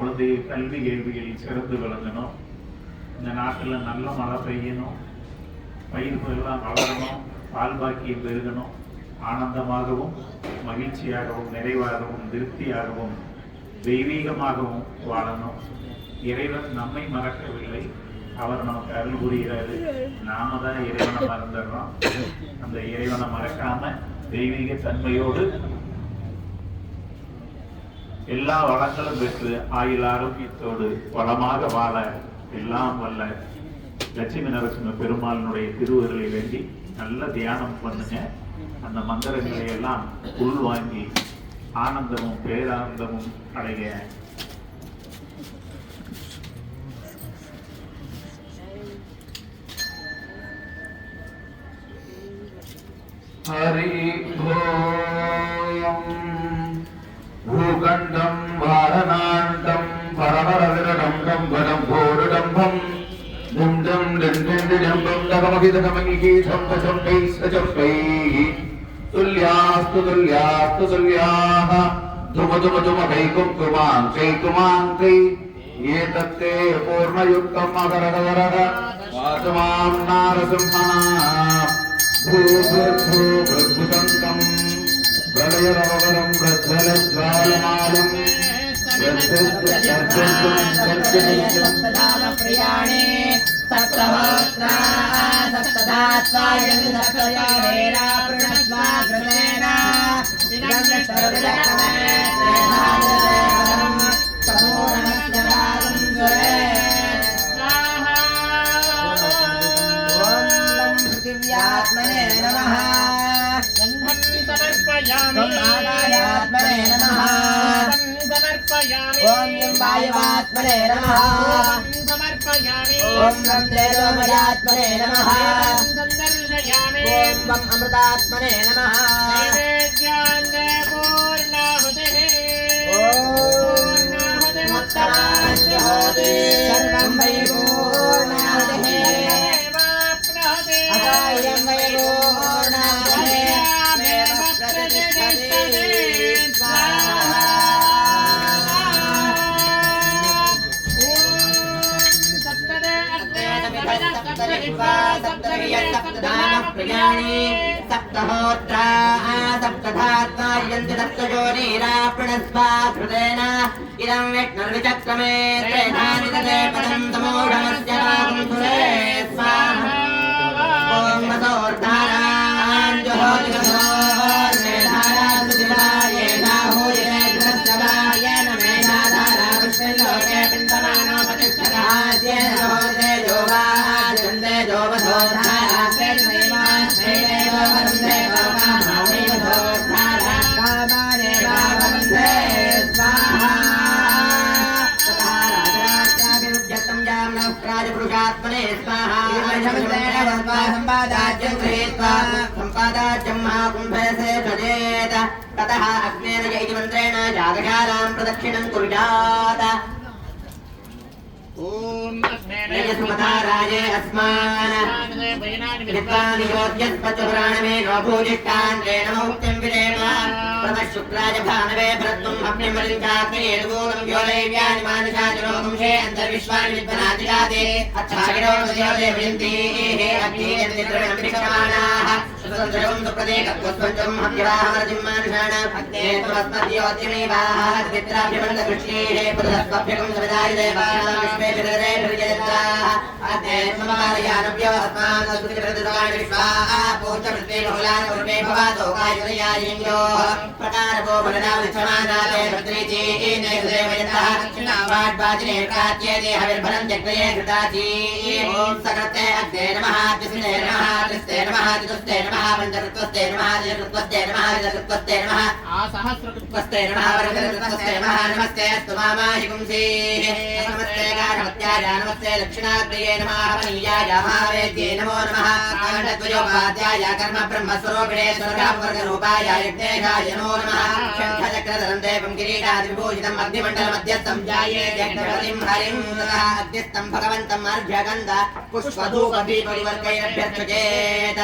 குழந்தை கல்வி கேள்விகளில் சிறந்து விளங்கணும். இந்த நாட்டில் நல்ல மழை பெய்யணும், பயிர்கள் எல்லாம் வளரணும், பால் பாக்கியம் பெருகணும், ஆனந்தமாகவும் மகிழ்ச்சியாகவும் நிறைவாகவும் திருப்தியாகவும் தெய்வீகமாகவும் வாழணும். இறைவன் நம்மை மறக்கவில்லை, அவர் நமக்கு அருள் புரிகிறாரு. நாம தான் இறைவனை மறந்துடுறோம். அந்த இறைவனை மறக்காம தெய்வீக தன்மையோடு எல்லா வளங்களும் பெற்று ஆயுள் ஆரோக்கியத்தோடு வளமாக வாழ எல்லாம் வல்ல லட்சுமி நரசிம்ம பெருமாளினுடைய திருவருளை வேண்டி நல்ல தியானம் பண்ணுங்க. அந்த மந்திரங்களை எல்லாம் உள்வாங்கி ஆனந்தமும் பேரானந்தமும் அடைய. हरि ओम भूखंडं वारणांतं परवरविरडं डंबडं भोरडंभं डिं डिं डिं डिं डिं डिं दगमगिदगमगिगी झंपझंपै सजंपै तुल्यास्तु तुल्यास्तु तुल्याः धुम धुम धुम कैकुमांकै ये तत्ते पूर्णयुक्तं अगरगरग वाचमां नारसिंहः भूभुभुभुभुशङ्कं प्रलयरवरं प्रज्वलज्वालमालं प्रियाणे सप्तहोत्रा सप्तदात्वा यन्नप्रयाणेना प्रणस्वा कृतेन पृथिव्यात्मने नमः गन्धं समर्पयामि आत्मने नमः समर्पयामि ॐ वायुवात्मने नमः समर्पयामि ॐ तेजोमयात्मने नमः संदर्शयामि ॐ अमृतात्मने नमः नैवेद्यान्ने पूर्णाहुतिः पूर्णाहुतिमुत्तराज्यहोति सर्वं वै पूर्णाहुतिः अयं वै पूर्णाहुतिः प्रतिष्ठते स्वाहा सप्तप्रियाणि सप्तहोत्रा सप्तधात्मा यन्ति सप्तयोनीरा प्रणस्वा कृतेन इदं विष्णुर्विचक्रमे त्रेधानि तदे पदं समूढमस्य रागुंसुरे स्वाहा ॐ वसोर्धारान् जुहोतिगमोर्मेधारा सुदिवायेना हूयते गृहस्थवायेन मेधाधारा विष्णुलोके पिण्डमानोपतिष्ठतः स्येन होते जोवा चन्दे जोवसोर्धारा श्रेणैवाश्रेणैव वन्दे कामामेव सोर्धारा कामानेव वन्दे स्वाहा तथा राजराष्ट्राभिरुध्यर्थं जाम्नः प्राजपुरुषात्मने स्वाहा सम्पादाज्यं गृहीत्वा सम्पादाज्यं महाकुम्भसे सजेत ततः अग्नेन इति मन्त्रेण यागशालां प्रदक्षिणं कुर्यात् सुमधाराये अस्मान् विद्वानियोध्यस्पचपुराणमे नोभूजिष्टान् तेन मुक्तिं विदेम प्रतः शुक्राय भानवे भरत्वं अग्निं वलिञ्चाग्नेर्गोलं योलैव्यानि मानसाजनो वंशे अन्तर्विश्वानि विद्वनातिराते अच्छागिरो दयोदे विजन्ति अग्निर्निद्रणं विक्षमाणाः सुतन्त्रं सुप्रदेकत्वस्वञ्चं हव्यवाहमर्जिम्मानुषाणाम् अग्ने त्वमस्मद्योद्यमेवाः द्वित्राभ्यमन्दकृष्णेः पुरस्त्वभ्यगं सविदाय देवानां विश्वे विदरे विजयन्ताः अग्ने त्वमालयानव्यो अस्मान् सुतिप्रतिदानि विश्वाः पूज्यवृत्ते बहुलान् उर्वे भवातो कायुतयायिन्योः प्रकारभो बलना विक्षमानाते भद्रीची नेहृदेवयन्तः दक्षिणावाड्वाजिने प्राच्ये देहविर्भरं जग्रये घृताची ॐ सकर्ते अग्ने नमः त्रिस्ते नमः त्रिस्ते नमः चतुस्ते नमः पञ्चकृत्वस्ते नमः जयकृत्वस्ते नमः जयकृत्वस्ते नमः सहस्रकृत्वस्ते नमः वर्गकृत्वस्ते नमः नमस्ते अस्तु मामाहि पुंसीः नमस्ते गाढवत्याय नमस्ते दक्षिणाग्रये नमः हवनीयाय महावेद्ये नमो नमः काण्डद्वयोपाध्याय कर्म ब्रह्मस्वरूपिणे स्वर्गापवर्गरूपाय यज्ञेशाय नमो नमः शङ्खचक्रधरं देवं किरीटादिविभूषितम् अग्निमण्डलमध्यस्थं ध्याये जगन्पतिं हरिं ततः अग्निस्थं भगवन्तम् अर्घ्यगन्ध पुष्पधूपदीपरिवर्गैरभ्यर्चयेत्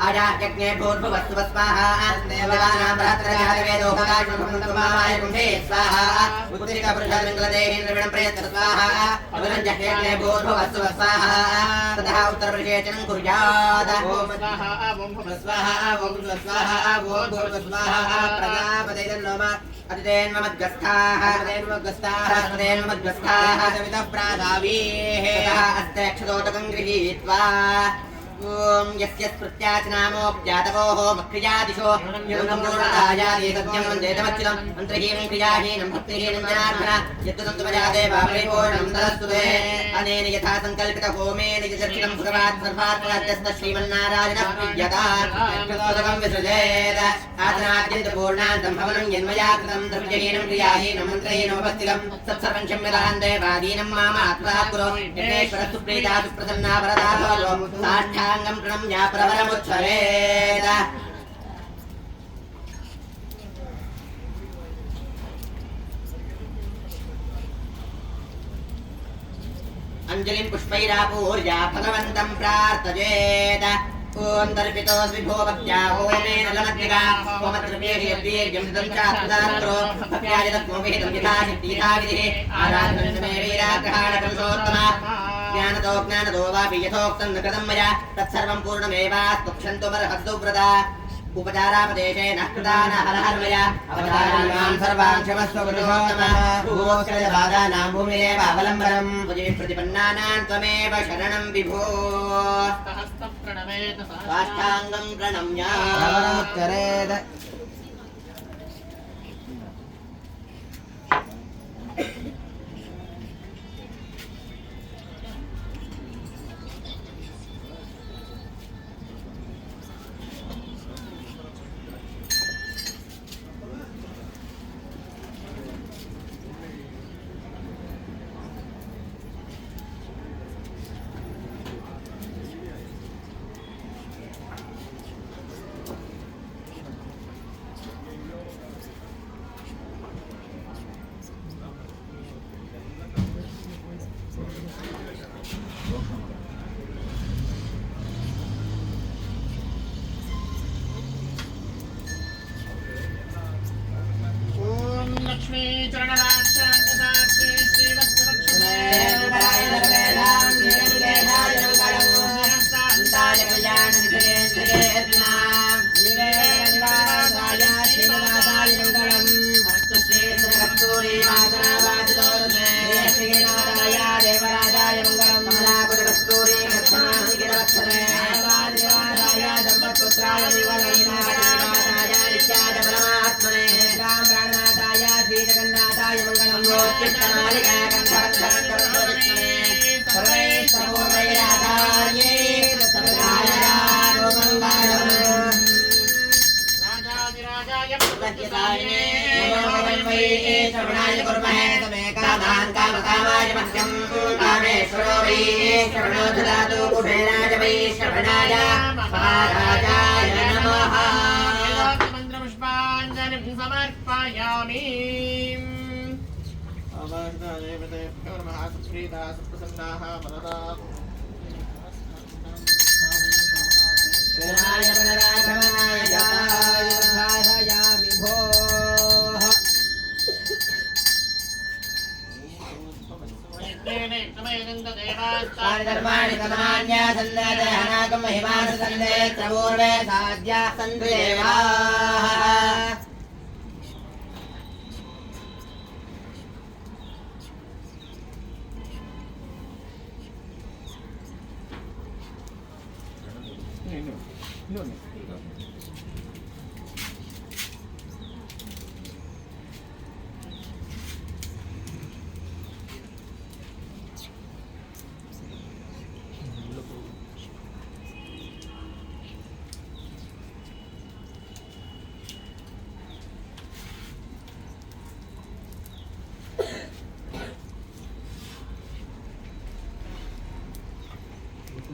आजाज्ञे भूर्भुवस्तु स्वाहा देवानां भ्रातृजातवेदोपकाशुभमाय कुण्ठे स्वाहा उत्तरिकपुरुषमङ्गलदेहेन्द्रविणं प्रयत्न स्वाहा अवरञ्जज्ञे भूर्भुवस्तु स्वाहा ततः उत्तरप्रदेशनं कुर्यात् ॐ स्वाहा ॐ स्वाहा ॐ स्वाहा ॐ स्वाहा प्रजापते नमः अतिदेन्मद्गस्थाः सवितः प्रादावीः अस्तक्षतोदकं गृहीत्वा ॐ यस्य स्मृत्याचनामोऽप्यातवोः मक्रियादिशो यूनमूर्णतायादेकज्ञं वन्देतमच्युतं मन्त्रहीनं क्रियाहीनं भक्तिहीनं जनार्दन यत्तुतन्तुमजादेवा परिपूर्णं तदस्तुते अनेन यथा सङ्कल्पितहोमेन यदर्शितं भगवात् सर्वात्मराज्यस्त श्रीमन्नारायणः प्रीयता क्षतोदकं विसृजेत् आसनाद्यन्तपूर्णान्तं भवनं यन्मया कृतं द्रव्यहीनं क्रियाहीनं मन्त्रहीनमुपस्थितं सत्सर्वं क्षम्यतां देवादीनं मामात्मः कुरु यज्ञेश्वरस्तु प्रीता सुप्रसन्ना वरदा भवतु साष्टाङ्गं प्रणम्य प्रवरमुच्छरेत् अंजलिं पुष्पैरापूर्य भगवन्तं प्रार्थयेत् ओम दर्पितो विभो भक्त्या ओमेन लमद्रिका ओमद्रव्येर्यं दंचात्रो भक्त्यादितत्मोभिहितं यथा सिद्धिथा विधिः आराधनमे वीराग्रहाणकंसोत्तमा ज्ञानतो वापि यथोक्तं न कृतं मया तत्सर्वं पूर्णमेवास्तुक्षन्तुमर्हद्दुव्रता उपचारापदेशेन कृतान हरहर्मया अवताराणां सर्वान् क्षमस्व पुरुषोत्तमः भूमोक्षयबाधानां भूमिरेव अवलम्बनम् प्रतिपन्नानां त्वमेव शरणं विभो साष्टाङ्गं प्रणम्य प्रवरमुच्चरेत् लक्ष्मी चरणराक्षान्ताक्षी श्रीवत्सलक्ष्मी कामेश्वरो वै श्रवणो ददातु कुबेराय वै श्रवणाय महाराजाय नमः मन्त्रपुष्पाञ्जलिं समर्पयामि देवतेभ्यो नमः सुप्रीता सुप्रसन्नाः वरदा युद्धायामि भोः कर्माणि कर्माण्या सन्देहनाकं महिमास सन्देहपूर्वे साध्या सन्देवाः